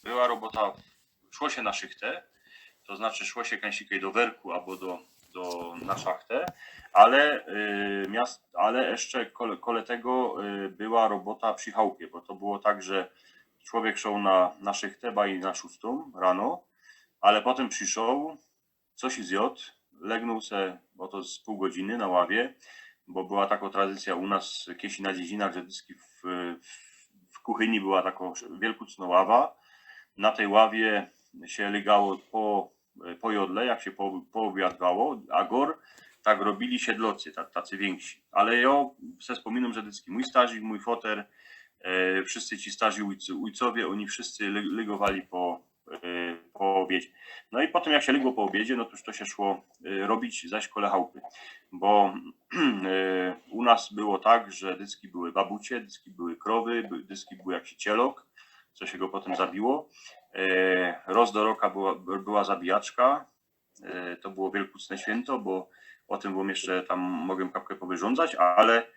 była robota, szło się na szychtę, to znaczy szło się kańsikej do werku albo na szachtę, ale jeszcze kole tego była robota przy chałupie, bo to było tak, że człowiek szedł na szychtę, baj na 6 rano, ale potem przyszedł, coś zjadł, legnął se, bo to z pół godziny na ławie, bo była taka tradycja u nas kiedyś na dziedzinach, że dyski w kuchni była taka wielkucna ława. Na tej ławie się legało po jodle, jak się poobiadgało, a gor tak robili siedlocy, tacy więksi. Ale ja se wspominam, że dyski mój stażik, mój foter, wszyscy ci starzy ujcowie, oni wszyscy legowali po obiedzie. No i potem jak się legło po obiedzie, no to już to się szło robić zaś kole chałupy, bo u nas było tak, że dyski były babucie, dyski były krowy, dyski były jakiś cielok, co się go potem zabiło. Roz do roka była zabijaczka, to było wielkucne święto, bo o tym wam jeszcze tam mogę kapkę powyrządzać, ale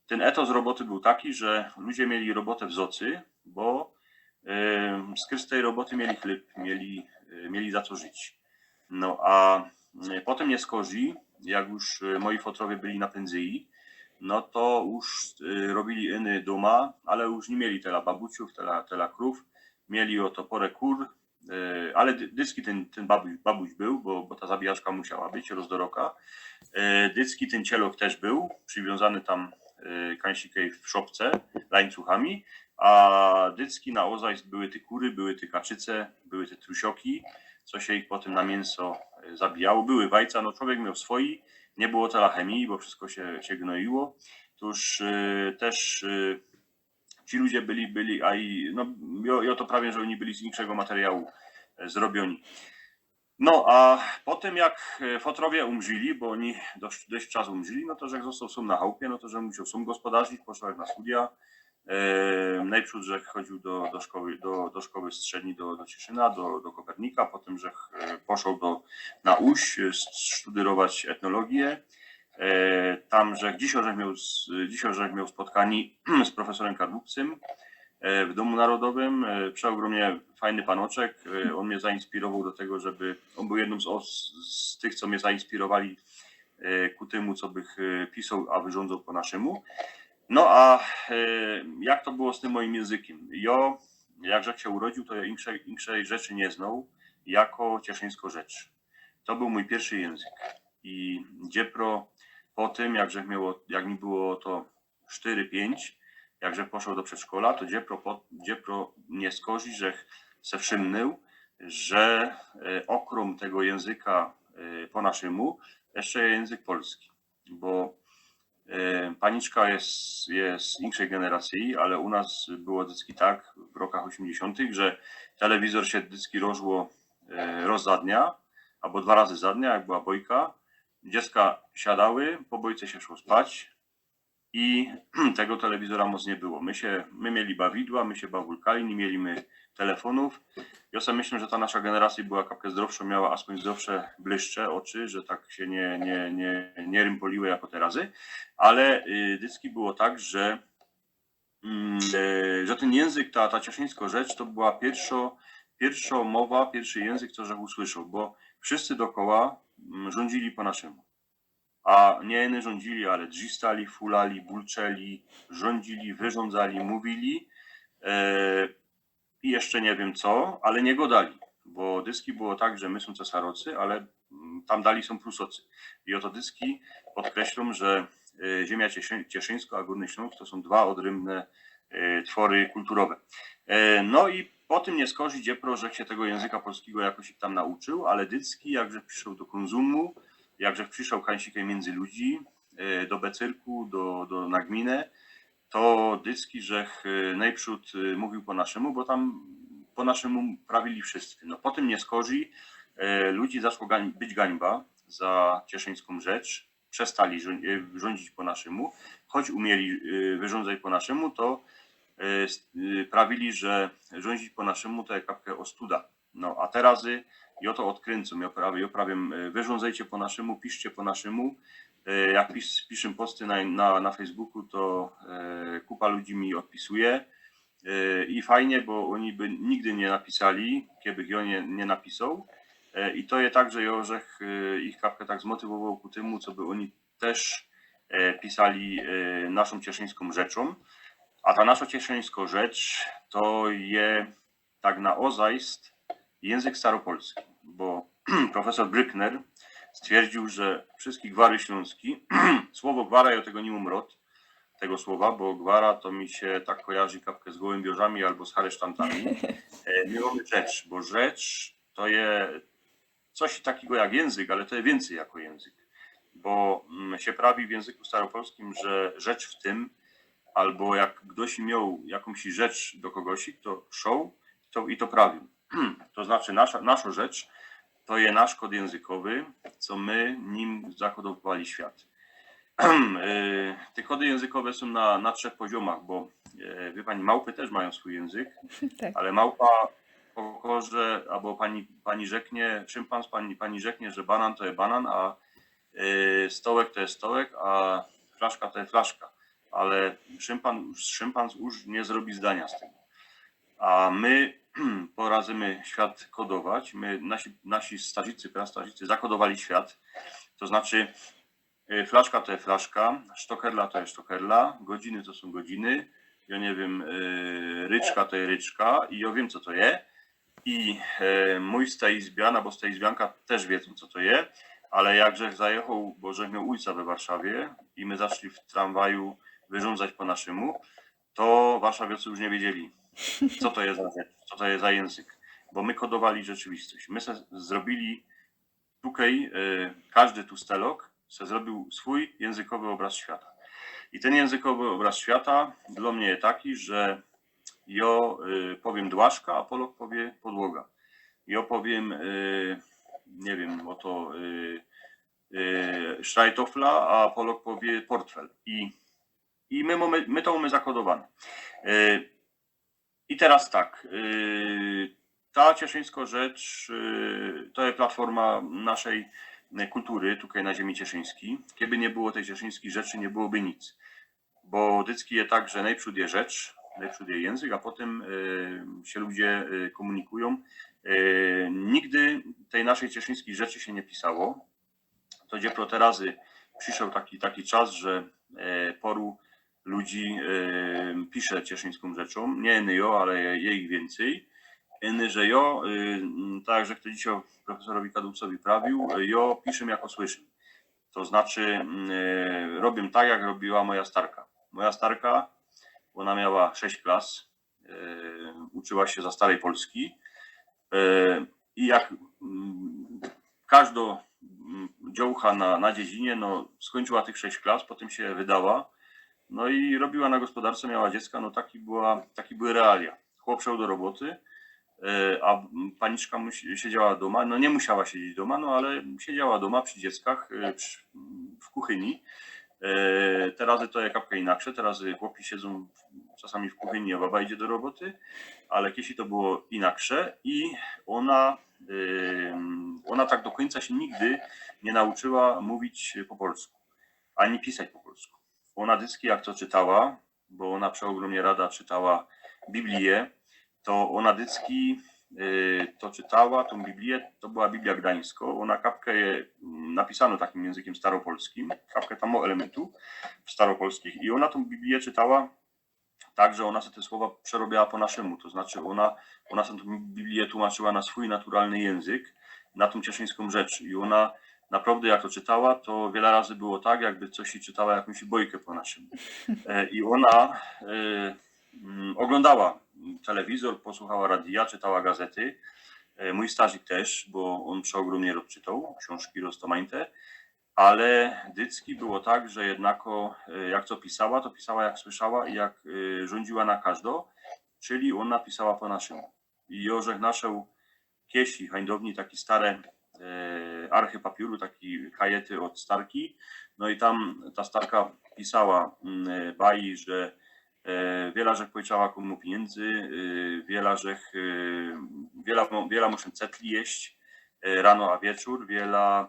ten etos roboty był taki, że ludzie mieli robotę w zocy, bo z tej roboty mieli chleb, mieli za co żyć. No a potem nie skorzy, jak już moi fotrowie byli na penzyi, no to już robili inny doma, ale już nie mieli tela babuciów, tela krów, mieli oto porę kur, ale dyski ten babuś był, bo ta zabijaczka musiała być, rozdoroka. Dyski ten cielok też był, przywiązany tam kańsikej w szopce łańcuchami, a dycki na ozajst były te kury, były te kaczyce, były te trusioki, co się ich potem na mięso zabijało. Były wajca, no człowiek miał swoi, nie było tela chemii, bo wszystko się gnoiło. Tuż też ci ludzie byli, a i no ja to prawie, że oni byli z większego materiału zrobioni. No a potem jak fotrowie umrzyli, bo oni dość czasu umrzyli, no to że jak został sum na chałupie, no to że musiał sum gospodarzyć, poszedł na studia. Najpierw, że chodził do szkoły średniej do Cieszyna, do Kopernika, potem, że poszedł na Łódź studiować etnologię. Tam, że dzisiaj miał spotkanie z profesorem Kadłubcym w Domu Narodowym. Przeogromnie fajny panoczek. On mnie zainspirował do tego, on był jednym z tych, co mnie zainspirowali ku temu, co bych pisał, a wyrządzał po naszemu. No a jak to było z tym moim językiem? Jak się urodził, to ja inkszej rzeczy nie znał, jako cieszyńsko rzecz. To był mój pierwszy język. I dziepro po tym, jak mi było to 4-5, jakże poszedł do przedszkola, to dziepro nie skorzy, że se wszymnął, że okrom tego języka po naszemu jeszcze język polski, bo paniczka jest inkszej generacji, ale u nas było dyski tak w rokach 80., że telewizor się dyski rożło roz za dnia, albo 2 razy za dnia, jak była bojka. Dziecka siadały, po bojce się szło spać i tego telewizora moc nie było. My mieli bawidła, my się bawulkali, nie mieliśmy telefonów. Ja sobie myślę, że ta nasza generacja była kapkę zdrowsza, miała aspoň zdrowsze błyszcze oczy, że tak się nie rympoliły jako te razy, ale dyski było tak, że ten język, ta cieszyńska rzecz, to była pierwsza mowa, pierwszy język, co żech usłyszał, bo wszyscy dookoła rządzili po naszemu. A nie jedni rządzili, ale drzistali, fulali, bulczeli, rządzili, wyrządzali, mówili i jeszcze nie wiem co, ale nie godali, bo dyski było tak, że my są cesarocy, ale tam dali są prusocy. I oto dyski podkreślą, że ziemia cieszyńska, a Górny Śląsk to są 2 odrębne twory kulturowe. No i po tym nie skorzy dziepro, że się tego języka polskiego jakoś ich tam nauczył, ale dycki, jakże przyszedł do konsumu, jakże przyszedł kańsikę między ludzi, do becyrku, na gminę, to dycki, żech najprzód mówił po naszemu, bo tam po naszemu prawili wszyscy. No potem nie skorzy, ludzi zaczęło być gańba za cieszyńską rzecz, przestali rządzić po naszemu, choć umieli wyrządzać po naszemu, to prawili, że rządzić po naszemu to jak kapkę ostuda. No a teraz ja to odkręcam, ja prawie wyrządzajcie po naszemu, piszcie po naszemu. Jak piszę posty na Facebooku, to kupa ludzi mi odpisuje. i fajnie, bo oni by nigdy nie napisali, kiebych ją nie napisał. I to je tak, że Jorzech ich kapkę tak zmotywował ku temu, co by oni też pisali naszą cieszyńską rzeczą. A ta nasza cieszyńska rzecz to je tak na ozajst język staropolski, bo profesor Brückner stwierdził, że wszystkie gwary śląski, słowo gwara, ja tego nie umrot, tego słowa, bo gwara to mi się tak kojarzy kapkę z gołębiorzami albo z haresztantami. My mamy rzecz, bo rzecz to jest coś takiego jak język, ale to jest więcej jako język, bo się prawi w języku staropolskim, że rzecz w tym, albo jak ktoś miał jakąś rzecz do kogoś, to szł i to prawił. To znaczy nasza rzecz to jest nasz kod językowy, co my nim zakodowali świat. Te kody językowe są na 3 poziomach, bo wie pani, małpy też mają swój język, Tak. ale małpa pokorze, albo pani rzeknie, szympanz pani rzeknie, że banan to jest banan, a stołek to jest stołek, a flaszka to jest flaszka. Ale szympanz już nie zrobi zdania z tego. A my porazimy świat kodować, nasi stażycy, prastażycy zakodowali świat, to znaczy flaszka to jest flaszka, sztokerla to jest sztokerla, godziny to są godziny, ja nie wiem, ryczka to jest ryczka i ja wiem co to jest i mój stejizbian, albo stejizbianka też wiedzą co to jest, ale jakże zajechał, bo że miał ojca we Warszawie i my zaczęli w tramwaju wyrządzać po naszemu, to warszawiacy już nie wiedzieli, co to jest za rzecz, co to jest za język, bo my kodowali rzeczywistość. My zrobili tutaj, każdy tu stelok se zrobił swój językowy obraz świata. I ten językowy obraz świata dla mnie jest taki, że ja powiem dłaszka, a Polak powie podłoga. Ja powiem, nie wiem, oto szrajtofla, a Polak powie portfel. I my to mamy zakodowane. I teraz tak, ta cieszyńska rzecz to jest platforma naszej kultury tutaj na ziemi cieszyńskiej. Kiedy nie było tej cieszyńskiej rzeczy, nie byłoby nic. Bo dycki jest tak, że najprzód jest rzecz, najprzód jest język, a potem się ludzie komunikują. Nigdy tej naszej cieszyńskiej rzeczy się nie pisało. To gdzie proterazy przyszedł taki czas, że poru ludzi pisze cieszyńską rzeczą. Nie jo, ale jej więcej. Że jo, tak jak to dzisiaj profesorowi Kadłubcowi prawił, jo piszę jako słyszę. To znaczy robię tak, jak robiła moja starka. Moja starka, ona miała 6 klas, uczyła się za starej Polski i jak każda dziołcha na dziedzinie, no skończyła tych 6 klas, potem się wydała, no i robiła na gospodarce, miała dziecka, no taki były realia. Chłop szedł do roboty, a paniczka siedziała doma, no nie musiała siedzieć doma, no ale siedziała doma przy dzieckach w kuchyni. Teraz to jest kapka inaczej, teraz chłopi siedzą czasami w kuchni, a baba idzie do roboty, ale kiedyś to było inaczej i ona tak do końca się nigdy nie nauczyła mówić po polsku, ani pisać po polsku. Ona dyski jak to czytała, bo ona przeogromnie rada czytała Biblię, to ona dycki to czytała, tą Biblię, to była Biblia Gdańska, ona kapkę napisano takim językiem staropolskim, kapkę tam o elementu w staropolskich i ona tą Biblię czytała tak, że ona sobie te słowa przerobiała po naszemu, to znaczy ona sobie tą Biblię tłumaczyła na swój naturalny język, na tą cieszyńską rzecz i ona naprawdę jak to czytała, to wiele razy było tak, jakby coś się czytała jakąś bojkę po naszemu. I ona oglądała telewizor, posłuchała radia, czytała gazety. Mój stażyk też, bo on przeogromnie rozczytał książki roztomańte, ale dycki było tak, że jednako jak co pisała, to pisała jak słyszała i jak rządziła na każdo, czyli ona pisała po naszemu. I Jorzech naszał kiesi hańdowni, takie stare archy papieru, takie kajety od starki, no i tam ta starka pisała baji, że wiele rzech powiedziała komu pieniędzy, wiele muszę cetli jeść rano a wieczór, wiele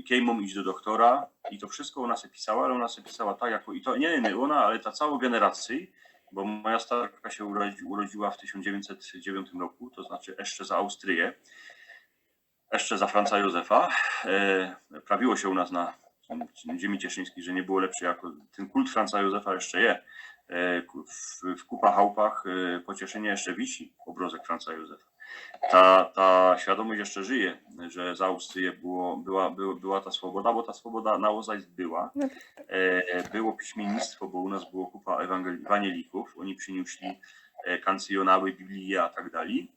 kiejmom iść do doktora i to wszystko ona sobie pisała, ale ona sobie pisała tak, jako i to nie ona, ale ta cała generacja bo moja starka się urodziła w 1909 roku, to znaczy jeszcze za Austrię, jeszcze za Franza Józefa. Prawiło się u nas na ziemi cieszyńskiej, że nie było lepsze jako ten kult Franza Józefa jeszcze je. W Kupa Chałupach po Cieszynie jeszcze wisi obrazek Franza Józefa. Ta świadomość jeszcze żyje, że za Austrię była ta swoboda, bo ta swoboda na Ozajst była. Było piśmiennictwo, bo u nas było kupa ewangelików, oni przynieśli kancjonały, Biblię a tak dalej,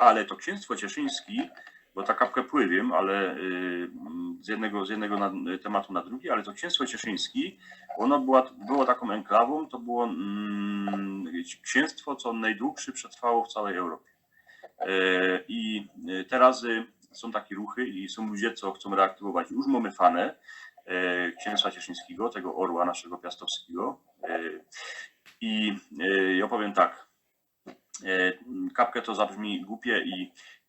ale to księstwo cieszyńskie, bo ta kapkę pływiem, ale z jednego tematu na drugi, ale to księstwo cieszyńskie, ono było taką enklawą, to było księstwo, co najdłuższy przetrwało w całej Europie. I teraz są takie ruchy i są ludzie, co chcą reaktywować. Już mamy fanę księstwa cieszyńskiego, tego orła naszego piastowskiego. I ja powiem tak, kapkę to zabrzmi głupie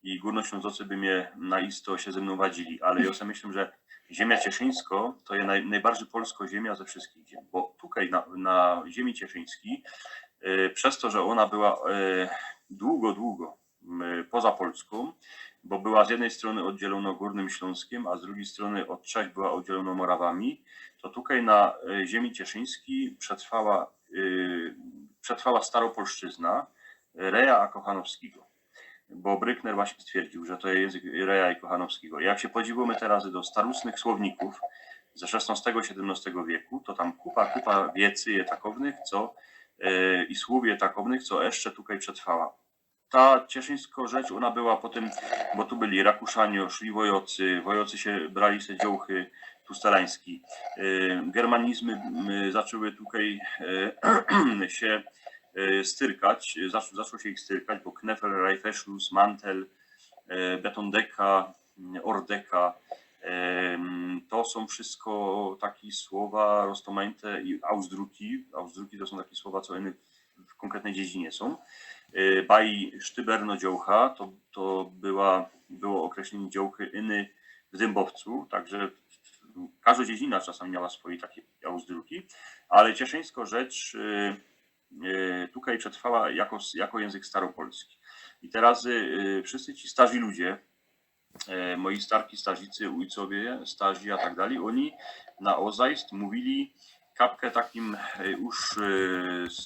i Górnoślązocy by mnie na isto się ze mną wadzili, ale ja sobie myślę, że ziemia cieszyńsko to jest najbardziej polska ziemia ze wszystkich ziem, bo tutaj na ziemi cieszyńskiej, przez to, że ona była długo poza Polską, bo była z jednej strony oddzielona Górnym Śląskiem, a z drugiej strony od Czech była oddzielona Morawami, to tutaj na ziemi cieszyńskiej przetrwała Staropolszczyzna Reja a Kochanowskiego, bo Brückner właśnie stwierdził, że to jest język Reja i Kochanowskiego. Jak się podziwimy teraz do starożytnych słowników ze XVI-XVII wieku, to tam kupa wiecy je takownych, i słów je takownych, co jeszcze tutaj przetrwała. Ta cieszyńska rzecz, ona była po tym, bo tu byli Rakuszanie, szli wojocy się brali se dziołchy tustelański. Germanizmy zaczęły tutaj się styrkać, zaczęło się ich styrkać, bo Knefel, Reiferschluss, Mantel, Betondeka, Ordeka, to są wszystko takie słowa roztomajte i Ausdruki. Ausdruki to są takie słowa, co w konkretnej dziedzinie są. Baj Sztyberno dziołcha, to było określenie dziołchy Yny w Dębowcu, także każda dziedzina czasami miała swoje takie Ausdruki, ale cieszyńska rzecz tutaj przetrwała jako język staropolski. I teraz wszyscy ci starzy ludzie, moi starki stazicy, ujcowie, starzy a tak dalej, oni na Ozajst mówili kapkę takim już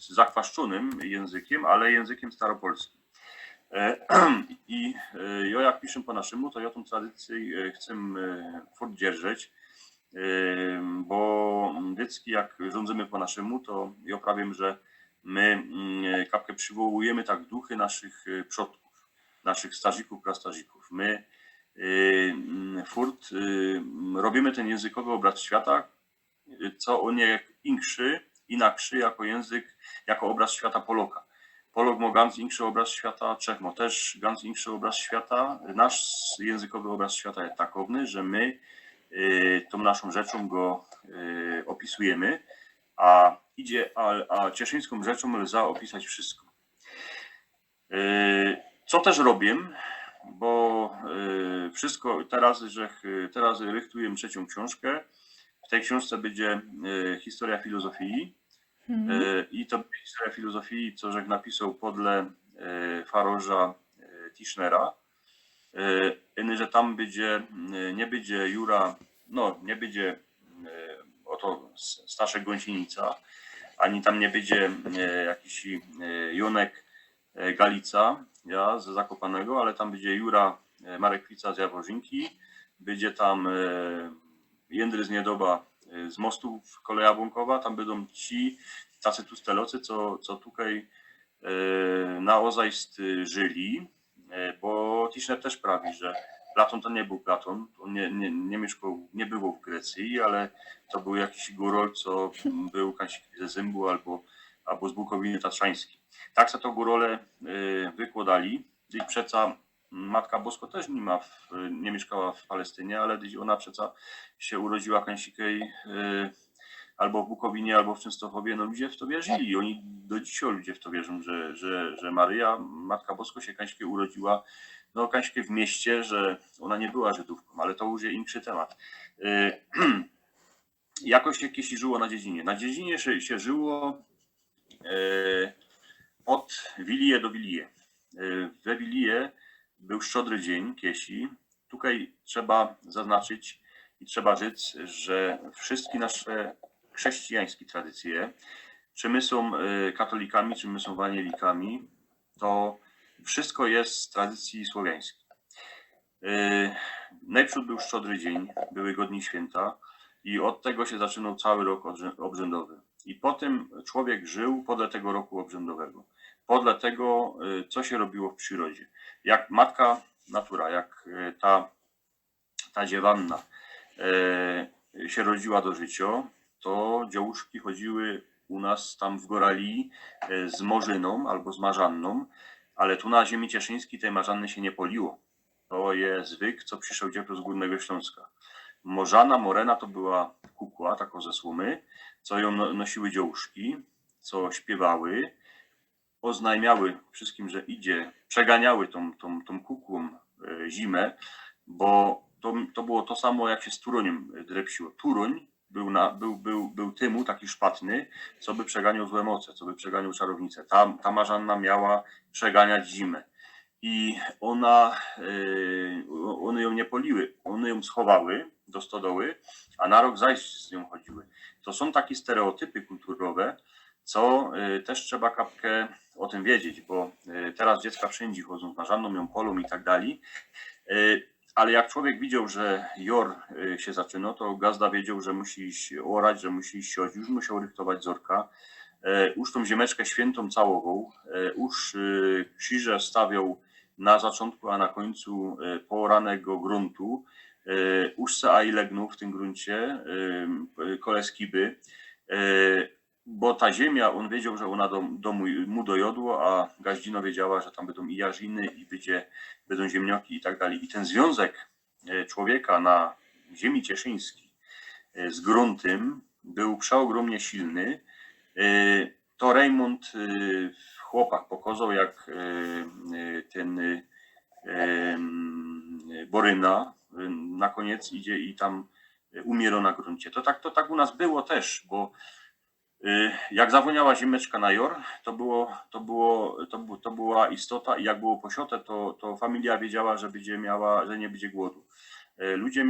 zakwaszczonym językiem, ale językiem staropolskim. I ja jak piszę po naszemu, to ja tą tradycję chcę poddzierżyć, bo dycki jak rządzimy po naszemu, to ja prawię, że my kapkę przywołujemy tak duchy naszych przodków, naszych stazików, prastazików. My robimy ten językowy obraz świata, co on jest inakszy jako język, jako obraz świata Poloka. Polok ma ganz inszy obraz świata, Czech ma też ganz inszy obraz świata. Nasz językowy obraz świata jest takowny, że my tą naszą rzeczą go opisujemy, a cieszyńską rzeczą lza opisać wszystko. Co też robię, bo wszystko teraz rychtuję trzecią książkę. W tej książce będzie historia filozofii i to historia filozofii, co żech napisał podle Faroża Tischnera, że tam nie będzie Jura, nie będzie oto Staszek Gąsienica, ani tam nie będzie jakiś Jonek Galica z Zakopanego, ale tam będzie Jura Marekwica z Jaworzynki, będzie tam Jędry z Niedoba z Mostów Koleja Błąkowa, tam będą ci tacy tustelocy, co tutaj na Ozajst żyli, bo Tischner też prawi, że Platon to nie był Platon, on nie mieszkał, nie było w Grecji, ale to był jakiś górol, co był ze Zymbu albo z Bukowiny Tatrzańskiej. Tak se to górole wykładali, i przeca Matka Bosko też nie mieszkała w Palestynie, ale ona przeca się urodziła kańsikej albo w Bukowinie, albo w Częstochowie. Ludzie w to wierzyli. Oni do dzisiaj ludzie w to wierzą, że Maryja, Matka Bosko się kańsikę urodziła, kańsikę w mieście, że ona nie była Żydówką, ale to już jest inny temat. Jakoś się żyło na dziedzinie. Na dziedzinie się żyło od Wilije do Wilije. We Wilije był szczodry dzień Kiesi. Tutaj trzeba zaznaczyć i trzeba rzec, że wszystkie nasze chrześcijańskie tradycje, czy my są katolikami, czy my są ewangelikami, to wszystko jest z tradycji słowiańskiej. Najpierw był szczodry dzień, były go dni święta i od tego się zaczynał cały rok obrzędowy. I potem człowiek żył podle tego roku obrzędowego, podle tego, co się robiło w przyrodzie. Jak matka natura, jak ta dziewanna się rodziła do życia, to dziełuszki chodziły u nas tam w Gorali z Morzyną albo z Marzanną, ale tu na ziemi cieszyńskiej tej Marzanny się nie poliło. To jest zwyk, co przyszedł dziecko z Górnego Śląska. Morzana, Morena to była kukła, taką ze słomy, co ją nosiły dziełuszki, co śpiewały, oznajmiały wszystkim, że idzie, przeganiały tą kukłą zimę, bo to było to samo, jak się z Turoniem drepsiło. Turoń był tymu taki szpatny, co by przeganiał złe moce, co by przeganiał czarownicę. Ta Marzanna miała przeganiać zimę. I one ją nie poliły, one ją schowały do stodoły, a na rok zaś z nią chodziły. To są takie stereotypy kulturowe, co też trzeba kapkę o tym wiedzieć, bo teraz dziecka wszędzie chodzą z Marzanną, ją polą i tak dalej. Ale jak człowiek widział, że jor się zaczyna, to gazda wiedział, że musi iść orać, że musi iść siać, już musiał rychtować zorka. Już tą ziemeczkę świętą całował, już krzyże stawiał na zaczątku, a na końcu pooranego gruntu. Już se aj legnął w tym gruncie, koleskiby, bo ta ziemia, on wiedział, że ona mu dojodło, a gaździno wiedziała, że tam będą i jarziny, i będą ziemnioki i tak dalej. I ten związek człowieka na ziemi cieszyńskiej z gruntem był przeogromnie silny. To Rejmont chłopak pokazał, jak ten Boryna na koniec idzie i tam umiera na gruncie. To tak u nas było też, bo jak zawoniała ziemeczka na jor, to była istota i jak było posiotę, to familia wiedziała, że nie będzie głodu. Ludzie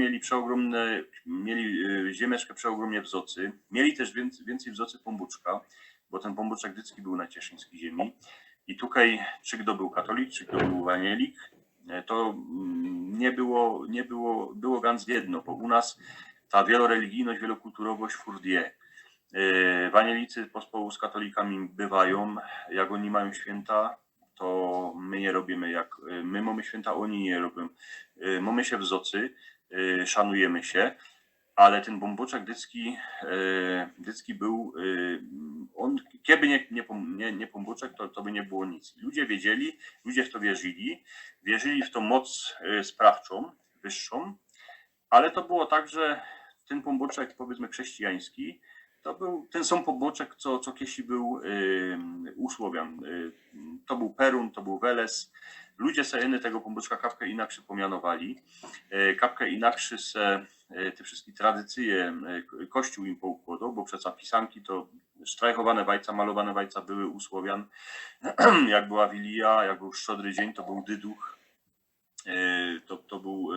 mieli ziemeczkę przeogromnie w zocy. Mieli też więcej w zocy pombuczka, bo ten pombuczek dycki był na cieszyńskiej ziemi. I tutaj, czy kto był katolik, czy kto był ewangelik, to było ganz jedno, bo u nas ta wieloreligijność, wielokulturowość furdie. Ewangelicy pospołu z katolikami bywają, jak oni mają święta, to my nie robimy, jak my mamy święta, oni nie robią. Mamy się w zocy, szanujemy się, ale ten bomboczek dycki był, on kiedy nie pomboczek, to by nie było nic. Ludzie wiedzieli, ludzie w to wierzyli w tą moc sprawczą, wyższą, ale to było tak, że ten pomboczek, powiedzmy chrześcijański, to był ten sam pomboczek, co kiedyś był u Słowian. To był Perun, to był Weles. Ludzie se tego pomboczka kapkę inaczej pomianowali. Kapkę inaczej se te wszystkie tradycje Kościół im poukładał, bo przecież pisanki to sztrajchowane wajca, malowane wajca były u Słowian. Jak była Wilija, jak był szczodry dzień, to był dyduch. To był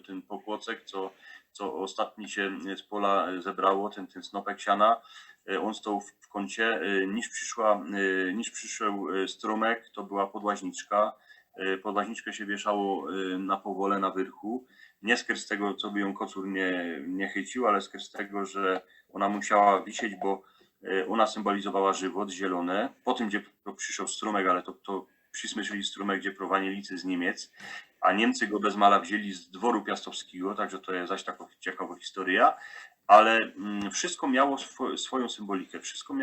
ten popłocek, co ostatni się z pola zebrało, ten snopek siana. On stał w kącie, niż przyszedł strumyk, to była podłaźniczka. Podłaźniczkę się wieszało na powole na wyrchu. Nie z tego, co by ją kocur nie chycił, ale z tego, że ona musiała wisieć, bo ona symbolizowała żywot, zielone. Po tym, gdzie przyszedł strumyk, ale to przysmyszyli strumyk, gdzie prowanielicy z Niemiec, a Niemcy go bez mala wzięli z dworu piastowskiego, także to jest zaś taka ciekawa historia, ale wszystko miało swoją symbolikę, wszystko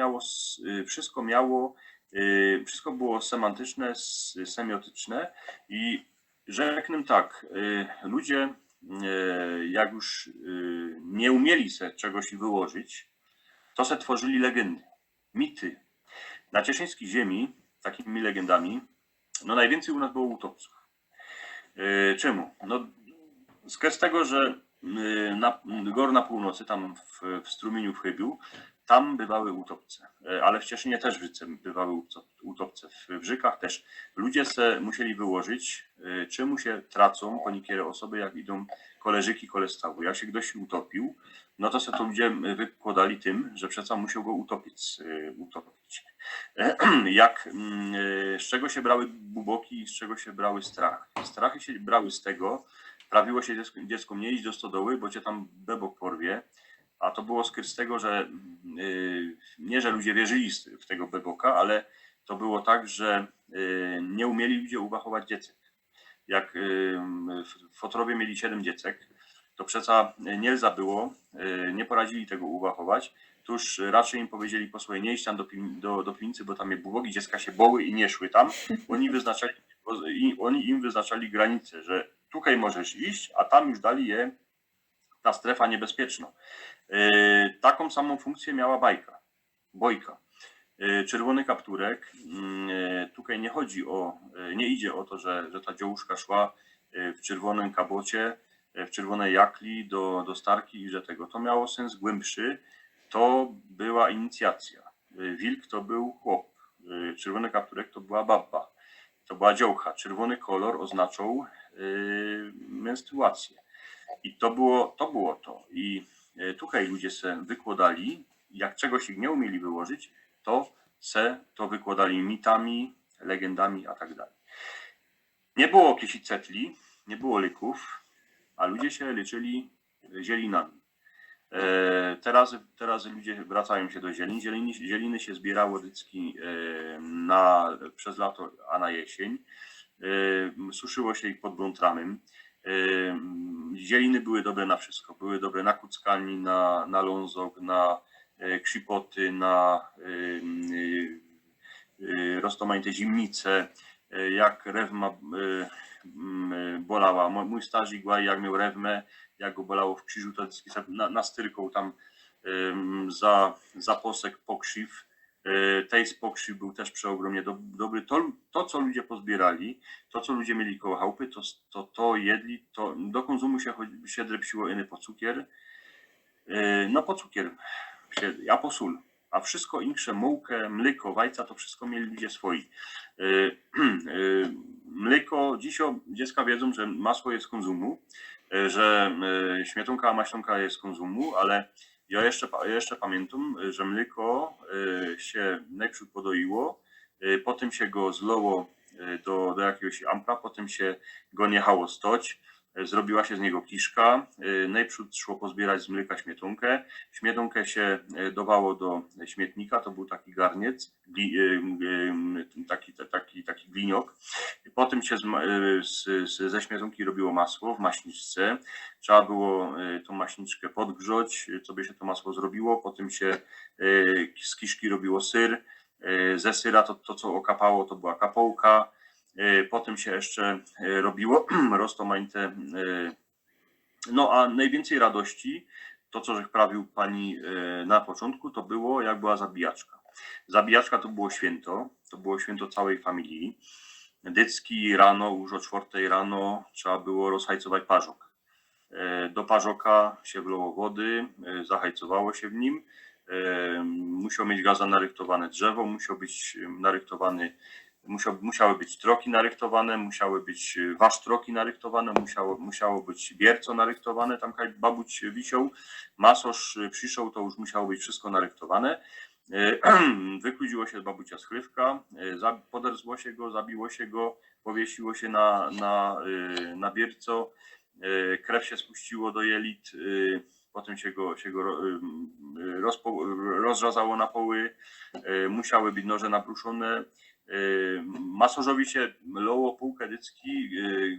było semantyczne, semiotyczne i rzeknę tak, ludzie jak już nie umieli se czegoś wyłożyć, to se tworzyli legendy, mity. Na cieszyńskiej ziemi takimi legendami, no najwięcej u nas było utopców. Czemu? No z tego, że na północy, tam w strumieniu w Chybiu, tam bywały utopce, ale w Cieszynie też bywały utopce, w Brzykach też. Ludzie se musieli wyłożyć, czemu się tracą po niekiedy osoby, jak idą koleżyki kole stawu. Jak się ktoś utopił, no to se to ludzie wykładali tym, że przecież musiał go utopić. Z czego się brały buboki i z czego się brały strachy? Strachy się brały z tego, prawiło się dziecko nie iść do stodoły, bo cię tam bebok porwie, a to było z tego, że nie, że ludzie wierzyli w tego beboka, ale to było tak, że nie umieli ludzie uwachować dziecek. Jak w Fotrowie mieli 7 dziecek, to przeca nie było, nie poradzili tego uwachować, tuż raczej im powiedzieli, posłuchaj, nie idź tam do piwnicy, bo tam je bubogi, dziecka się boły i nie szły tam. Oni im wyznaczali granice, że tutaj możesz iść, a tam już dali je ta strefa niebezpieczna. Taką samą funkcję miała bojka. Czerwony kapturek, tutaj nie idzie o to, że ta dziołuszka szła w czerwonym kabocie, w czerwonej jakli do starki i że tego. To miało sens głębszy, to była inicjacja. Wilk to był chłop, czerwony kapturek to była baba, to była dziołcha. Czerwony kolor oznaczał menstruację. I to było to. I tutaj ludzie se wykładali, jak czegoś ich nie umieli wyłożyć, to wykładali mitami, legendami, a tak dalej. Nie było kiesicetli, nie było lyków, a ludzie się leczyli zielinami. Teraz ludzie wracają się do zielin. Zieliny się zbierało dycki przez lato, a na jesień. Suszyło się ich pod Brątramem. Zieliny były dobre na wszystko. Były dobre na kuckani, na lązok, na krzypoty, na roztomajte zimnice, jak rewma bolała. Mój stażik, jak miał rewmę, jak go bolało w krzyżu, to nastyrkał tam za posek pokrzyw. Tej pokrzyw był też przeogromnie dobry. To, co ludzie pozbierali, to, co ludzie mieli koło chałupy, to jedli, to do konsumu się drepsiło po cukier. No po cukier, a po sól. A wszystko insze, mułkę, mleko, wajca, to wszystko mieli ludzie swoi. Mleko, dziecka wiedzą, że masło jest z konsumu, że śmietanka, maślanka jest z konsumu, ale ja jeszcze pamiętam, że mleko się najpierw podoiło, potem się go zloło do jakiegoś ampra, potem się go niechało stoć, zrobiła się z niego kiszka, najpierw szło pozbierać z mleka śmietankę się dawało do śmietnika, to był taki garniec, taki gliniok, potem się ze śmietanki robiło masło w maśniczce, trzeba było tą maśniczkę podgrzać, co by się to masło zrobiło, potem się z kiszki robiło syr, ze syra to co okapało, to była kapołka, potem się jeszcze robiło roztomańte. No a najwięcej radości, to co żech prawił pani na początku, to było jak była zabijaczka. Zabijaczka to było święto całej familii. Dycki rano, już o 4 rano trzeba było rozhajcować parzok. Do parzoka się wlało wody, zahajcowało się w nim. Musiał mieć gaza narychtowane drzewo, musiał być narychtowany, musiały być troki narychtowane, musiały być wasztroki narychtowane, musiało być bierco narychtowane, tam babuć wisiał, masoż przyszł, to już musiało być wszystko narychtowane. Wykludziło się babucia skrywka, poderzło się go, zabiło się go, powiesiło się na bierco, krew się spuściło do jelit, potem się go rozrzazało na poły, musiały być noże nabruszone, masożowi się loło półkę dycki,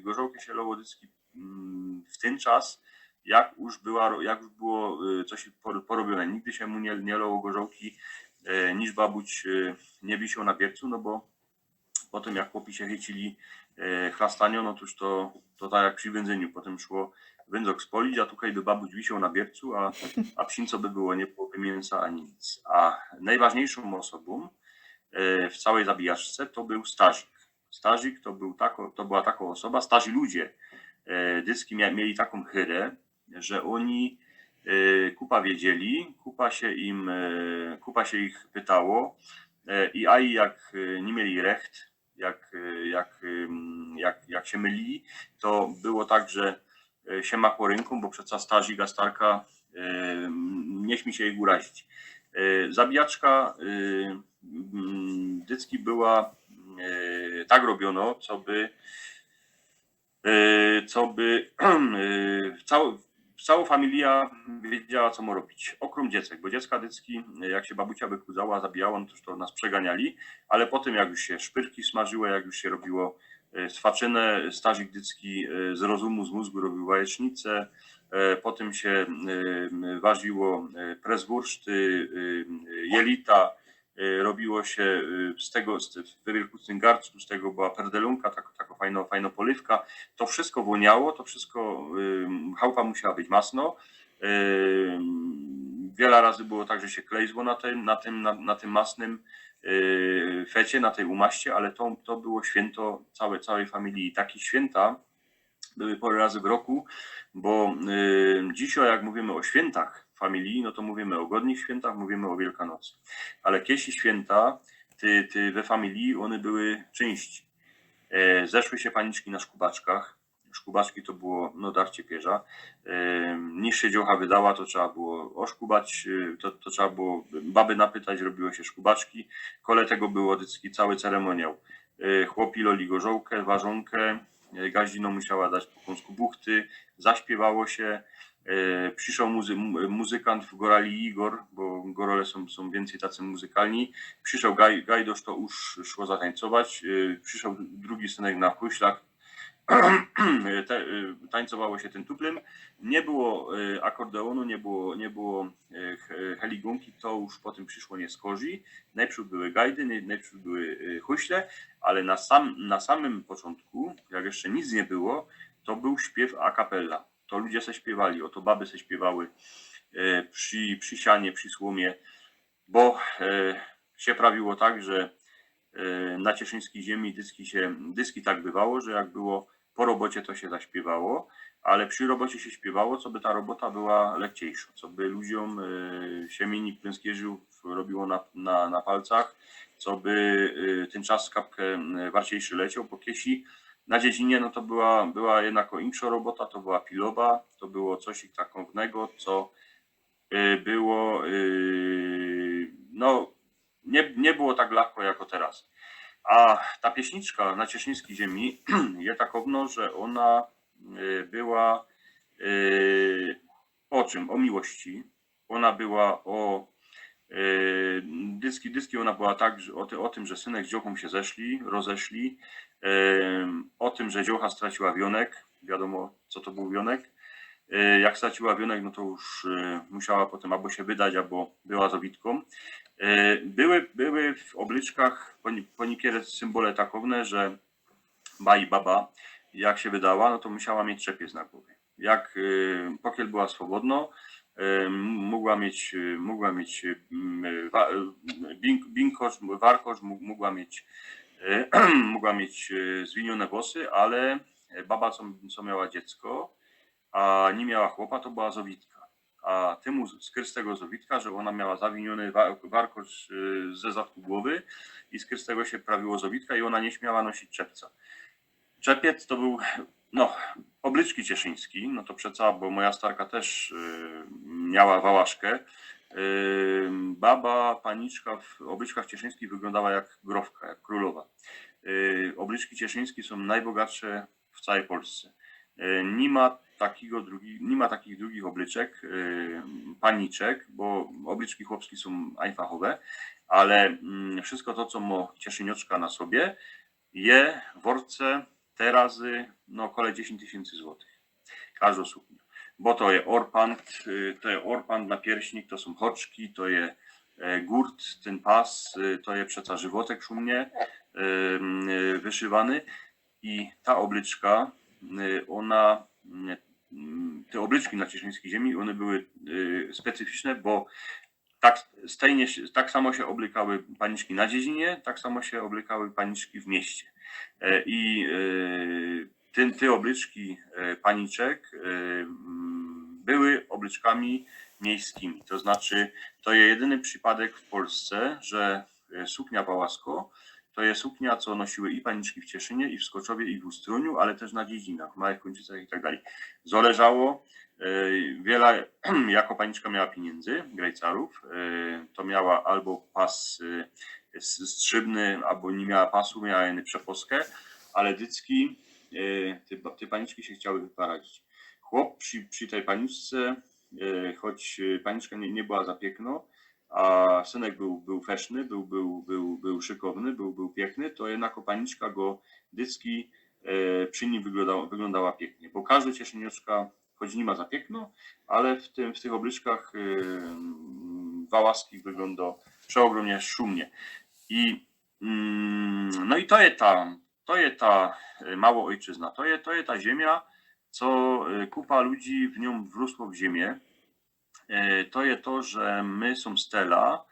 gorzołki się loło dycki w ten czas, jak już było coś porobione. Nigdy się mu nie loło gorzołki, niż babuć nie wisiał na biercu, no bo potem jak chłopi się chycili chlastanio, no to tak jak przy wędzeniu, potem szło wędzok spolić, a tutaj by babuć wisiał na biercu, a psin co by było, nie byłoby mięsa ani nic. A najważniejszą osobą w całej zabijaczce to był stazik. Stazik to była taka osoba, starzy ludzie dycki mieli taką chyrę, że oni Kupa wiedzieli, kupa się ich pytało i aj jak nie mieli recht, jak się mylili, to było tak, że się machło ręką, bo przecież starzy gastarka nie śmi się ich urazić. Zabijaczka dycki była tak robiono, co by cała familia wiedziała, co ma robić. Okrom dziecek, bo dziecka dycki, jak się babucia wykudzała, zabijała, no to nas przeganiali, ale potem jak już się szpyrki smażyły, jak już się robiło swaczynę, stazik dycki z rozumu, z mózgu robił jajecznicę, potem się ważyło prezwurszty, jelita, robiło się z tego, w wielkucnym garncu, z tego była perdelunka, taka fajna polywka. To wszystko woniało, to wszystko, chałupa musiała być masno. Wiele razy było tak, że się klejzło na tym masnym fecie, na tej umaście, ale to było święto całej familii. I takie święta były parę razy w roku, bo dzisiaj jak mówimy o świętach familii, no to mówimy o godnych świętach, mówimy o Wielkanocy. Ale kiedyś święta we familii, one były części. Zeszły się paniczki na szkubaczkach. Szkubaczki to było darcie pierza. Niż się dziołcha wydała, to trzeba było oszkubać, to trzeba było baby napytać, robiło się szkubaczki. Kole tego było dycki cały ceremoniał. Chłopi loli gorzołkę, ważonkę, gaździno musiała dać po kąsku buchty, zaśpiewało się. Przyszedł muzykant w Gorali Igor, bo Gorole są więcej tacy muzykalni. Przyszedł Gajdosz, to już szło zatańcować. Przyszedł drugi synek na huślach. Tańcowało się tym tuplem. Nie było akordeonu, nie było heligunki, to już potem przyszło nie z kozi. Najpierw były gajdy, najpierw były huśle, ale na samym początku, jak jeszcze nic nie było, to był śpiew a cappella. To ludzie se śpiewali, oto baby se śpiewały przy sianie, przy słomie, bo się prawiło tak, że na cieszyńskiej ziemi dyski tak bywało, że jak było po robocie, to się zaśpiewało, ale przy robocie się śpiewało, co by ta robota była lekciejsza, co by ludziom siemiennik pręskierzył robiło na palcach, co by ten czas kapkę warciejszy leciał po kiesi. Na dziedzinie no to była jednak insza robota, to była piloba, to było coś takiego, co było nie było tak łatwo jako teraz. A ta pieśniczka na cieszyńskiej ziemi jest takowno, że ona była o czym? O miłości. Ona była o dyski ona była tak, że o tym, że synek z dziołchą się rozeszli, o tym, że dziołcha straciła wionek, wiadomo co to był wionek. Jak straciła wionek, no to już musiała potem albo się wydać, albo była zawitką. Były w obliczkach po niektóre symbole takowne, że baba, jak się wydała, no to musiała mieć trzepiec na głowie. Jak pokiel była swobodno, mogła mieć warkosz, mogła mieć zwinione włosy, ale baba, co miała dziecko, a nie miała chłopa, to była zowitka. A temu skryz tego zowitka, że ona miała zawiniony warkosz ze zadku głowy i skryz tego się prawiło zowitka i ona nie śmiała nosić czepca. Czepiec to był, obliczki cieszyński, no to przeca, bo moja starka też miała wałaszkę. Baba, paniczka w obliczkach cieszyńskich wyglądała jak grofka, jak królowa. Obliczki cieszyńskie są najbogatsze w całej Polsce. Nie ma takich drugich obliczek, paniczek, bo obliczki chłopskie są ajfachowe, ale wszystko to, co ma cieszynioczka na sobie, je w worce te razy, około 10 000 złotych. Każdą suknię. Bo to jest orpand na pierśnik, to są hoczki, to jest gurt, ten pas, to jest przeca żywotek szumnie wyszywany i ta obliczka, te obliczki na cieszyńskiej ziemi, one były specyficzne, bo tak samo się oblykały paniczki na dziedzinie, tak samo się oblykały paniczki w mieście. I te obliczki paniczek były obryczkami miejskimi. To znaczy, to jest jedyny przypadek w Polsce, że suknia Pałasko to jest suknia, co nosiły i paniczki w Cieszynie, i w Skoczowie, i w Ustroniu, ale też na dziedzinach, w Małych Kończycach i tak dalej. Zależało, wiele, jako paniczka miała pieniędzy, grejcarów, to miała albo pas strzybny, albo nie miała pasu, miała jedną przeposkę, ale dycki, te paniczki się chciały wyparadzić. Chłop przy tej paniczce, choć paniczka nie była za piękno, a synek był feszny, był szykowny, był piękny, to jednak paniczka go dycki przy nim wyglądała pięknie, bo każdy cieszyniuszka, choć nie ma za piękno, ale w tych obryczkach wałaskich wygląda przeogromnie szumnie. I no i to jest ta mała ojczyzna, to jest ta ziemia, co kupa ludzi w nią wrósło w ziemię. To jest to, że my są stela,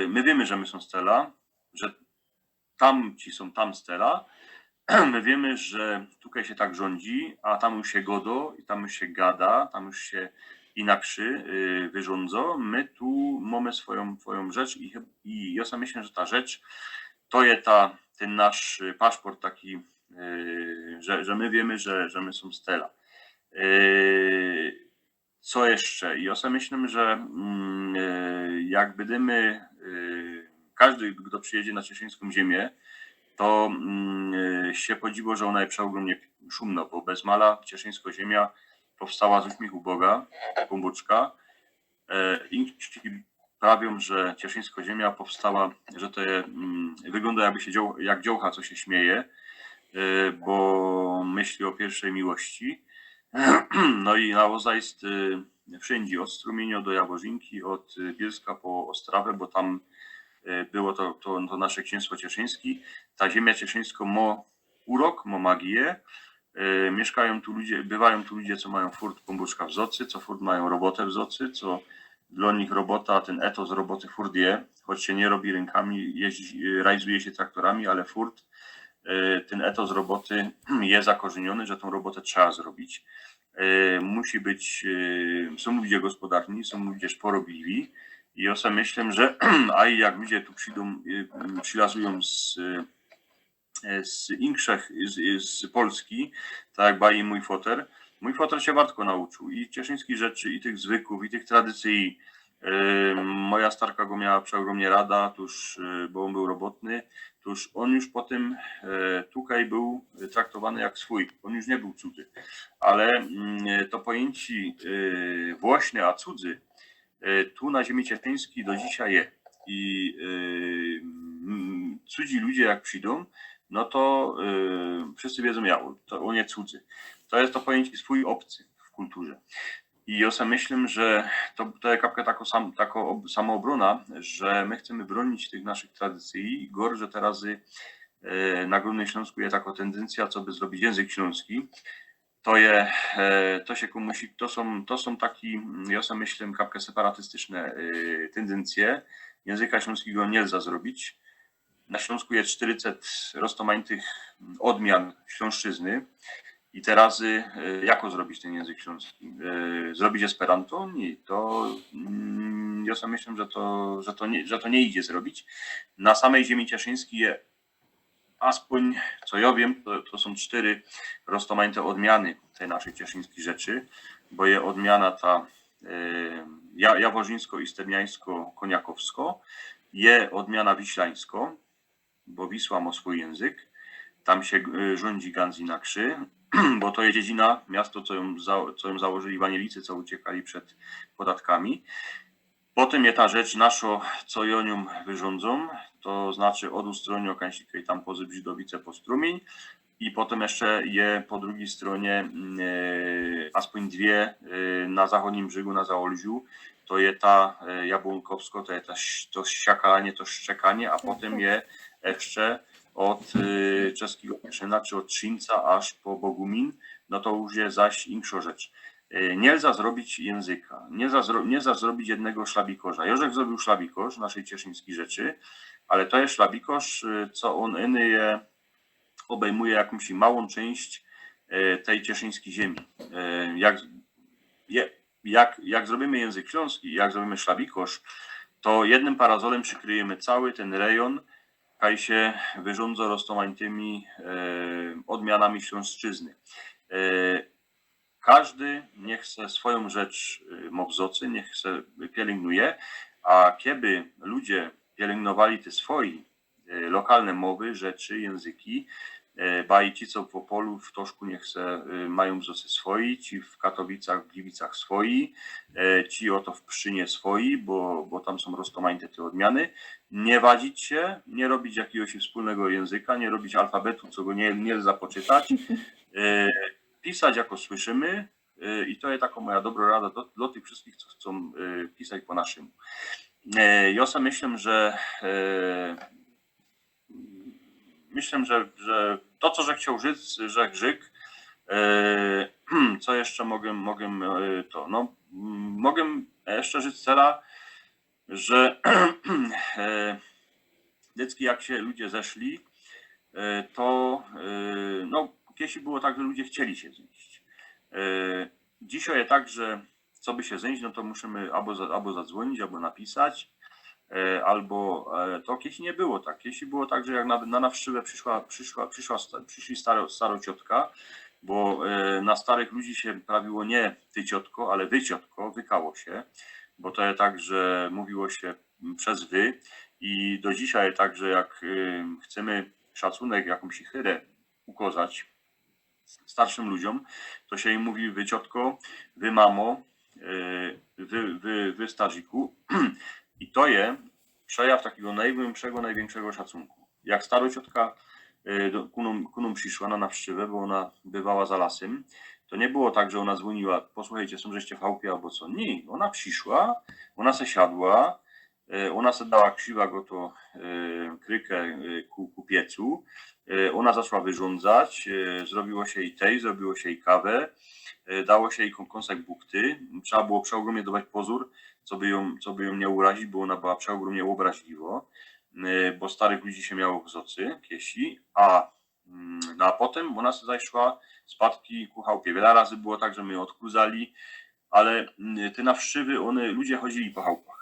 my wiemy, że my są stela, że tamci są tam stela, my wiemy, że tutaj się tak rządzi, a tam już się godo, i tam już się gada, tam już się inaczy wyrządzo. My tu mamy swoją rzecz i ja sobie myślę, że ta rzecz to jest ten nasz paszport taki, że my wiemy, że my są stela. Co jeszcze? Ja sobie myślę, że jak będziemy, każdy, kto przyjedzie na cieszyńską ziemię, to się podziwo, że ona jest przeogromnie szumna, bo bez mala cieszyńska ziemia powstała z uśmiechu Boga, Pombuczka. Inci prawią, że cieszyńska ziemia powstała, że to wygląda jak dziołcha, co się śmieje, bo myśli o pierwszej miłości. No i nawoza jest wszędzie, od Strumienia do Jaworzinki, od Bielska po Ostrawę, bo tam było to nasze księstwo cieszyńskie. Ta ziemia cieszyńska ma urok, ma magię. Mieszkają tu ludzie, bywają tu ludzie, co mają furt Pombuczka w Zocy, co furt mają robotę w Zocy, co dla nich robota, ten etos roboty furt je, choć się nie robi rękami, realizuje się traktorami, ale furt, ten etos roboty jest zakorzeniony, że tą robotę trzeba zrobić. Musi być, są ludzie gospodarni, są ludzie porobliwi i ja sobie myślę, że a jak ludzie tu przyjdą, przylazują z Inkrzech, z Polski, tak jak bawi mój foter się wartko nauczył i cieszyńskich rzeczy, i tych zwykłów, i tych tradycji. Moja starka go miała przeogromnie rada, tuż, bo on był robotny, tuż on już potem tutaj był traktowany jak swój, on już nie był cudzy, ale to pojęcie włośne, a cudzy tu na ziemi cieszyńskiej do dzisiaj jest i cudzi ludzie jak przyjdą, no to wszyscy wiedzą, to on jest cudzy. To jest to pojęcie swój obcy w kulturze. I ja sobie myślę, że to jest kapka taka samoobrona, że my chcemy bronić tych naszych tradycji. Gor, że teraz na Górnym Śląsku jest taka tendencja, co by zrobić język śląski. To się komuś, to są takie, ja sobie myślę, kapkę separatystyczne tendencje. Języka śląskiego nie da zrobić. Na Śląsku jest 400 rozmaitych odmian śląszczyzny. I teraz jako zrobić ten język śląski? Zrobić Esperanto? Nie. To ja sobie myślę, że to nie idzie zrobić. Na samej ziemi cieszyńskiej jest aspoň, co ja wiem, to są 4 rozmaite odmiany tej naszej cieszyńskiej rzeczy, bo jest odmiana ta jaworzyńsko i sterniańsko-koniakowsko, jest odmiana wiślańsko, bo Wisła ma swój język, tam się rządzi ganz inakszy, bo to jest dziedzina, miasto, co ją założyli Wanielicy, co uciekali przed podatkami. Potem jest ta rzecz nasza, co ją nią wyrządzą, to znaczy od Ustroniu, Okańsika i tam pozy Brzydowice po Strumień. I potem jeszcze je po drugiej stronie, aspoň 2 na zachodnim brzegu, na Zaolziu, to jest ta Jabłonkowsko, to jest to siakalanie, to szczekanie, a potem je jeszcze od czeskiego Cieszyna, czy od Trzcinca aż po Bogumin, no to już jest zaś inksza rzecz. Nie za zrobić języka, nie za zrobić jednego szlabikorza. Jożek zrobił szlabikorz naszej cieszyńskiej rzeczy, ale to jest szlabikorz, co on je obejmuje jakąś małą część tej cieszyńskiej ziemi. jak zrobimy język śląski, jak zrobimy szlabikosz, to jednym parazolem przykryjemy cały ten rejon, kaj się wyrządza rozmaitymi odmianami śląszczyzny. Każdy niech se swoją rzecz mowzocy, niech se pielęgnuje, a kiedy ludzie pielęgnowali te swoje lokalne mowy, rzeczy, języki, baj ci, co w Opolu, w Toszku, niech se mają wzocy swoi, ci w Katowicach, w Gliwicach swoi, ci oto w Pszczynie swoi, bo tam są rozmaite te odmiany. Nie wadzić się, nie robić jakiegoś wspólnego języka, nie robić alfabetu, co go nie zapoczytać, pisać jako słyszymy i to jest taka moja dobra rada do tych wszystkich, co chcą pisać po naszemu. Ja sobie myślę, że to, co że chciał żyć, że grzyk, co jeszcze mogę to, no, mogę jeszcze żyć cela, że dziecki jak się ludzie zeszli, to no, kiedyś było tak, że ludzie chcieli się znieść. Dzisiaj jest tak, że co by się znieść, no to musimy albo zadzwonić, albo napisać, albo to kiedyś nie było tak. Kiedyś było tak, że jak na nawszczywę przyszli staro ciotka, bo na starych ludzi się prawiło nie ty ciotko, ale wy ciotko, wykało się, bo to jest tak, że mówiło się przez wy i do dzisiaj tak, że jak chcemy szacunek, jakąś chyrę ukazać starszym ludziom, to się im mówi wy ciotko, wy mamo, wy starziku i to jest przejaw takiego największego szacunku. Jak stara ciotka ku nam przyszła na nawszczywę, bo ona bywała za lasem, to nie było tak, że ona dzwoniła, posłuchajcie, są żeście w chałupie albo co. Nie, ona przyszła, ona se siadła, ona se dała krzywa go to krykę ku piecu, ona zaczęła wyrządzać, zrobiło się jej tej, zrobiło się jej kawę, dało się jej kąsek bukty, trzeba było przeogromnie dawać pozór, co by ją nie urazić, bo ona była przeogromnie obraźliwo, bo starych ludzi się miało w zocy, kiesi, a potem ona se zajszła spadki ku chałupie. Wiele razy było tak, że my ją odkluzali, ale te nawszczywy, ludzie chodzili po chałupach.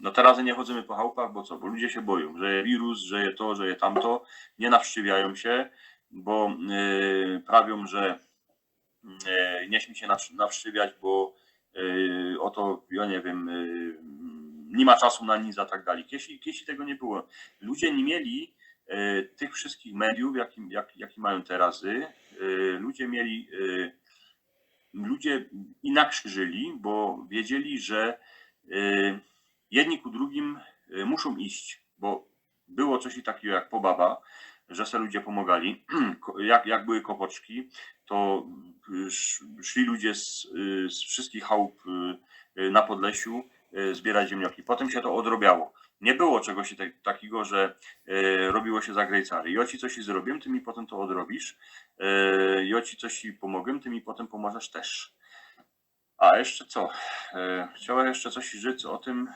No teraz nie chodzimy po chałupach, bo co? Bo ludzie się boją, że jest wirus, że jest to, że jest tamto, nie nawszczywiają się, bo prawią, że nie śmi się nawszczywiać, bo oto, ja nie wiem, nie ma czasu na nic, a tak dalej. Kiedyś tego nie było. Ludzie nie mieli tych wszystkich mediów, jakie mają teraz. Ludzie inaczej żyli, bo wiedzieli, że jedni ku drugim muszą iść, bo było coś takiego jak pobaba, że se ludzie pomagali. Jak były kopoczki, to szli ludzie z wszystkich chałup na Podlesiu zbierać ziemnioki. Potem się to odrobiało. Nie było czegoś takiego, że robiło się za grejcary. Ja ci coś zrobię, ty mi potem to odrobisz. Ja ci coś pomogę, ty mi potem pomożesz też. A jeszcze co? Chciałem jeszcze coś rzec o tym,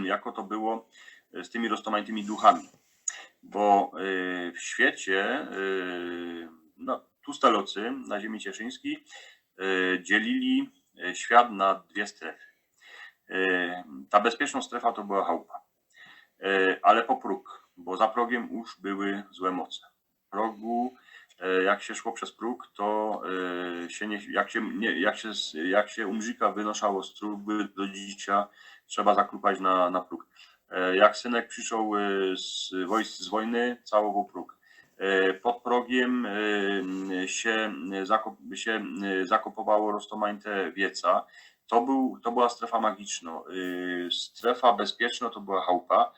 jako to było z tymi roztomajtymi duchami. Bo w świecie, no, Tustalocy na ziemi cieszyńskiej dzielili świat na dwie strefy. Ta bezpieczna strefa to była chałupa, ale po próg, bo za progiem już były złe moce. Progu, jak się szło przez próg, to jak się umrzyka wynoszało z truby do dzicia, trzeba zaklupać na próg. Jak synek przyszedł z wojny, całował próg. Pod progiem się zakopowało roztomańte wieca. To była strefa magiczna. Strefa bezpieczna to była chałupa.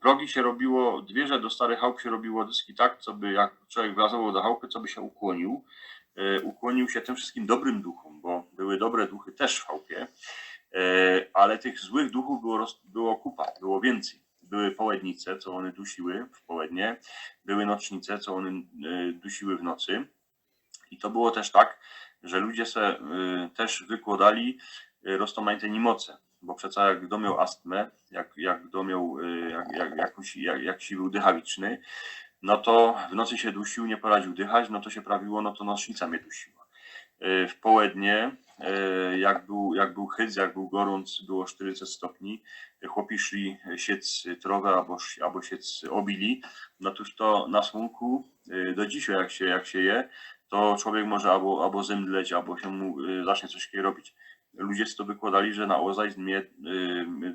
Progi się robiło, dwierze do starych chałup się robiło dyski tak, co by jak człowiek wlazował do chałupy, co by się ukłonił. Ukłonił się tym wszystkim dobrym duchom, bo były dobre duchy też w chałupie, ale tych złych duchów było kupa, było więcej. Były połednice, co one dusiły w połednie, były nocnice, co one dusiły w nocy. I to było też tak, że ludzie se też wykładali roztomajte niemoce, bo przecież jak kto miał astmę, jak kto miał jakiś był dychawiczny, no to w nocy się dusił, nie poradził dychać, no to się prawiło, no to nocnica mnie dusiła. w południe, jak był hyc, jak był gorąc, było 400 stopni, chłopi szli siec trowę albo siec obili, no toż to na słonku do dzisiaj jak się je, to człowiek może albo zemdleć, albo się mu zacznie coś takiego robić. Ludzie to wykładali, że na ozaj mnie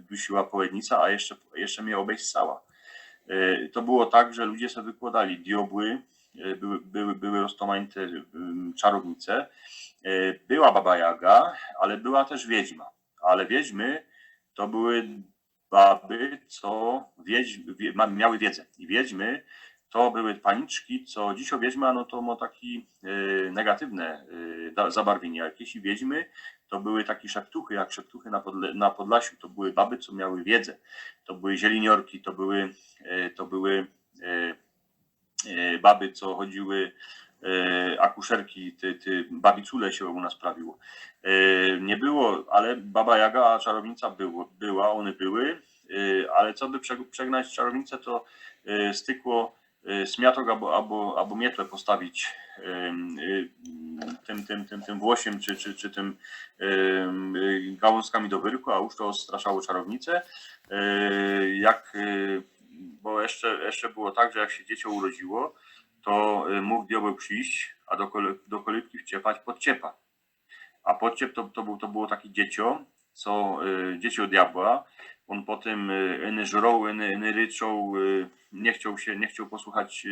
dusiła połednica, a jeszcze mnie obejść cała. To było tak, że ludzie sobie wykładali diobły, były roztomańte czarownice, była Baba Jaga, ale była też wiedźma. Ale wiedźmy to były baby, co miały wiedzę. I wiedźmy to były paniczki, co dziś o wiedźma, no to ma takie negatywne zabarwienie jakieś. I wiedźmy to były takie szeptuchy, jak szeptuchy na Podlasiu. To były baby, co miały wiedzę. To były zieleniorki, to były baby, co chodziły, akuszerki, babicule się u nas prawiło. Nie było, ale Baba Jaga, a czarownica była, one były, ale co by przegnać czarownicę, to stykło smiatok albo mietłę postawić tym włosiem, czy tym gałązkami do wyrku, a już to odstraszało czarownicę. Bo jeszcze było tak, że jak się dziecię urodziło, to mógł diabeł przyjść, a do kolibki wciepać podciepa. A podciep to było takie dziecię, co dziecię diabła. On potem eny żrął, eny ryczał, nie chciał posłuchać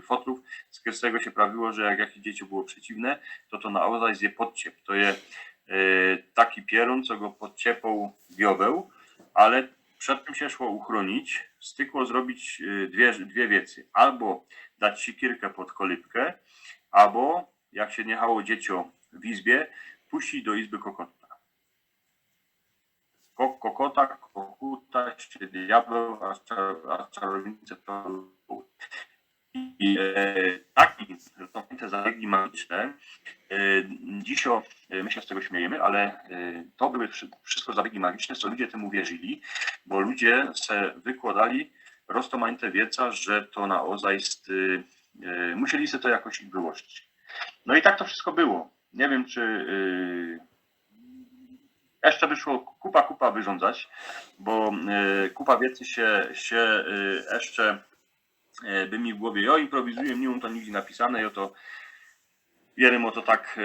fotrów. Z którego się prawiło, że jak jakieś dziecię było przeciwne, to na ozaj zje podcep. To jest taki pierun, co go podciepał diabeł, ale przed tym się szło uchronić, stykło zrobić dwie wiece. Albo dać sikierkę pod kolibkę, albo jak się niechało dzieciom w izbie, puścić do izby kokota. Kokuta się diabeł, a czarownice to i te zabiegi magiczne, dzisiaj my się z tego śmiejemy, ale to były wszystko zabiegi magiczne, co ludzie temu wierzyli, bo ludzie se wykładali roztomańte wieca, że to na ozajst musieli sobie to jakoś ich wyłożyć. No i tak to wszystko było. Nie wiem, czy jeszcze wyszło kupa wyrządzać, bo kupa wiedzy się jeszcze by mi w głowie, ja improwizuję, nie mam to nigdzie napisane, ja to wierym o to tak,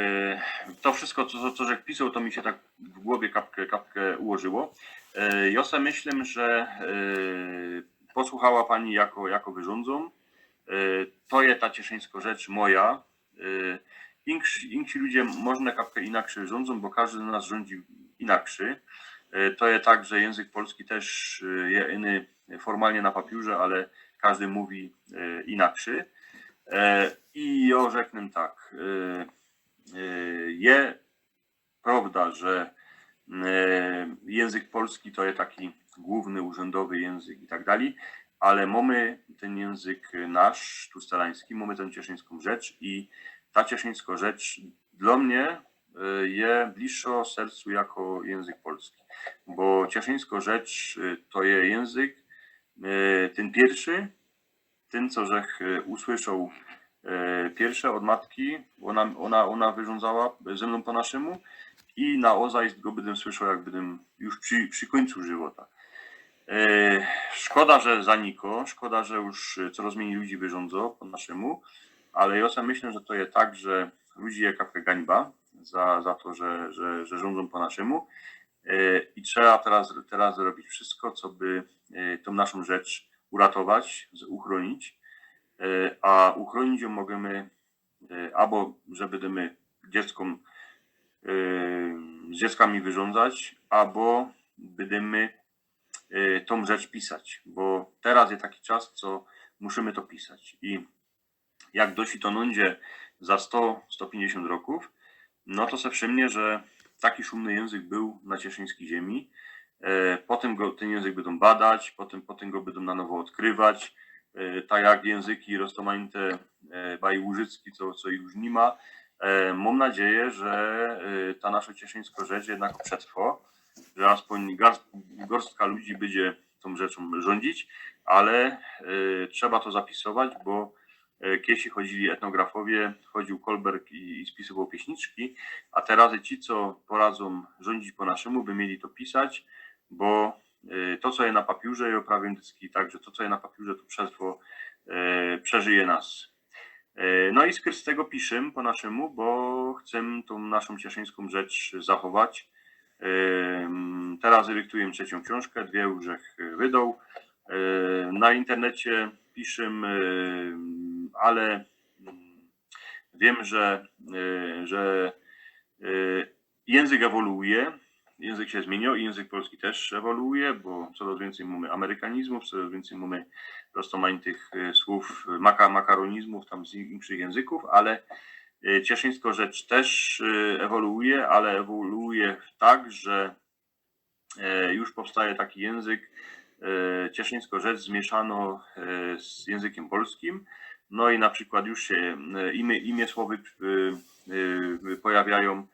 to wszystko, co żech pisał, to mi się tak w głowie kapkę ułożyło. Ja sobie myślę, że posłuchała pani jako wyrządzą. To jest ta cieszyńska rzecz moja. Inksi ludzie można kapkę inaczej rządzą, bo każdy z nas rządzi inaczej. To jest tak, że język polski też jest inny formalnie na papierze, ale każdy mówi inaczej. I ja rzeknę tak, jest prawda, że język polski to jest taki główny, urzędowy język i tak dalej, ale mamy ten język nasz, tustelański, mamy tę cieszyńską rzecz i ta cieszyńska rzecz dla mnie jest bliższa sercu jako język polski, bo cieszyńska rzecz to jest język ten pierwszy, ten co żech usłyszał pierwsze od matki, ona wyrządzała ze mną po naszemu i na ozajst go będę słyszał, jak będę już przy końcu żywota. Szkoda, że zaniko, szkoda, że już coraz mniej ludzi wyrządzą po naszemu, ale ja sobie myślę, że to jest tak, że ludzi jest kapkę gańba za to, że rządzą po naszemu i trzeba teraz zrobić wszystko, co by tą naszą rzecz uratować, uchronić, a uchronić ją możemy albo, że będziemy z dzieckami wyrządzać, albo będziemy tą rzecz pisać, bo teraz jest taki czas, co musimy to pisać i jak dosi to nądzie za 100-150 roków, no to se wszymnie, że taki szumny język był na cieszyńskiej ziemi, potem ten język będą badać, potem go będą na nowo odkrywać, tak jak języki roztomańte bajłużycki, co ich już nie ma. Mam nadzieję, że ta nasza cieszyńska rzecz jednak przetrwa, że aspoň gorstka ludzi będzie tą rzeczą rządzić, ale trzeba to zapisywać, bo Kiedyś chodzili etnografowie, chodził Kolberg i spisywał pieśniczki, a teraz ci, co poradzą rządzić po naszemu, by mieli to pisać, bo to, co jest na papierze, i oprawiam dyski, także to, co jest na papierze, to przetrwo przeżyje nas. No i z tego piszę po naszemu, bo chcę tą naszą cieszyńską rzecz zachować. Teraz redyktuję 3. książkę, 2 już wydał. Na internecie piszę, ale wiem, że język ewoluuje, język się zmienił i język polski też ewoluuje, bo coraz więcej mamy amerykanizmów, coraz więcej mamy rozmaitych słów, makaronizmów tam z innych języków, ale cieszyńska rzecz też ewoluuje, ale ewoluuje tak, że już powstaje taki język cieszyńska rzecz zmieszano z językiem polskim. No i na przykład już się imię słowy pojawiają,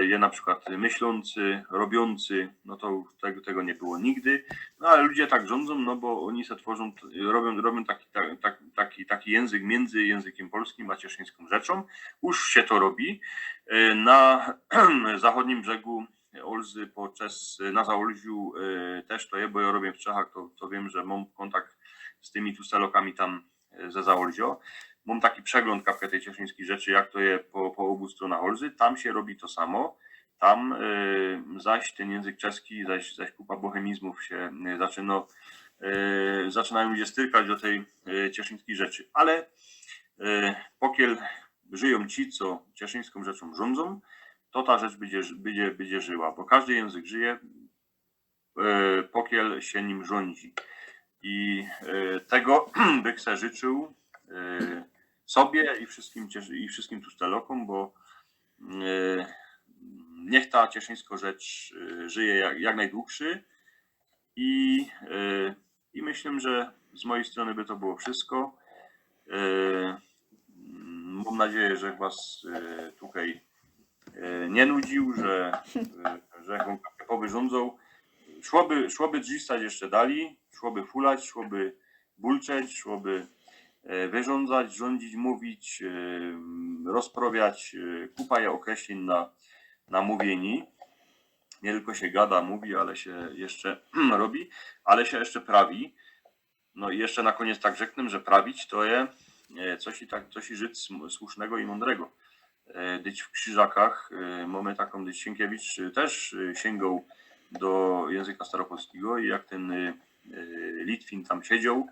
je na przykład myślący, robiący, no to tego nie było nigdy, no ale ludzie tak rządzą, no bo oni se tworzą, robią taki język między językiem polskim a cieszyńską rzeczą. Już się to robi. Na zachodnim brzegu Olzy na Zaolziu też to jest, bo ja robię w Czechach, to wiem, że mam kontakt z tymi tustelokami tam ze Zaolzio. Mam taki przegląd kapkę tej cieszyńskiej rzeczy, jak to jest po obu stronach Olzy. Tam się robi to samo. Tam zaś ten język czeski, zaś kupa bohemizmów się zaczynają ludzie styrkać do tej cieszyńskiej rzeczy. Ale pokiel żyją ci, co cieszyńską rzeczą rządzą, to ta rzecz będzie żyła, bo każdy język żyje, pokiel się nim rządzi. I tego bych se życzył sobie i wszystkim tustelokom, bo niech ta cieszyńska rzecz żyje jak najdłuższy i myślę, że z mojej strony by to było wszystko. Mam nadzieję, że was tutaj nie nudził, że jaką powyrządzą. Szłoby drzistać jeszcze dali, szłoby fulać, szłoby bulczeć, szłoby wyrządzać, rządzić, mówić, rozprawiać. Kupa je określeń na mówieni. Nie tylko się gada, mówi, ale się jeszcze robi, ale się jeszcze prawi. No i jeszcze na koniec tak rzeknę, że prawić to jest coś i żyć słusznego i mądrego. Dyć w Krzyżakach mamy taką, dyć Sienkiewicz też sięgał do języka staropolskiego i jak ten Litwin tam siedział,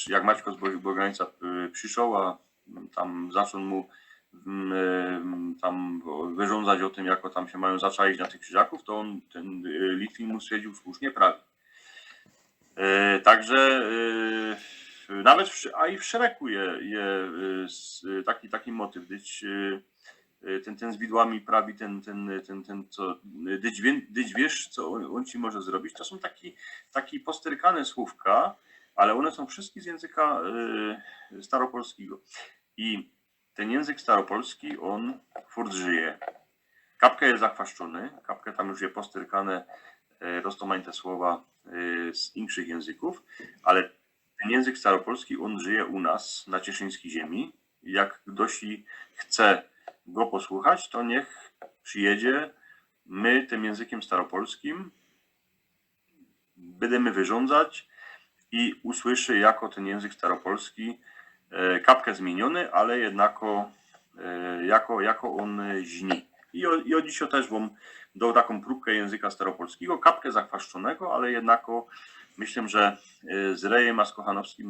jak Maćko z Bogańca przyszedł, a tam zaczął mu tam wyrządzać o tym, jako tam się mają zaczaić na tych Krzyżaków, to ten Litwin mu stwierdził słusznie prawi. Także nawet i w Szereku jest taki motyw, dyć ten z widłami prawi, ten co dyć wiesz, co on ci może zrobić. To są taki posterkane słówka, ale one są wszystkie z języka staropolskiego. I ten język staropolski, on furt żyje. Kapkę jest zachwaszczony, kapkę tam już jest posterkane roztomane słowa z innych języków, ale ten język staropolski, on żyje u nas na cieszyńskiej ziemi. Jak ktoś chce go posłuchać, to niech przyjedzie. My tym językiem staropolskim będziemy wyrządzać i usłyszy jako ten język staropolski kapkę zmieniony, ale jednako jako on źni. I od dzisiaj też wam dał taką próbkę języka staropolskiego, kapkę zachwaszczonego, ale jednako myślę, że z Rejem Askochanowskim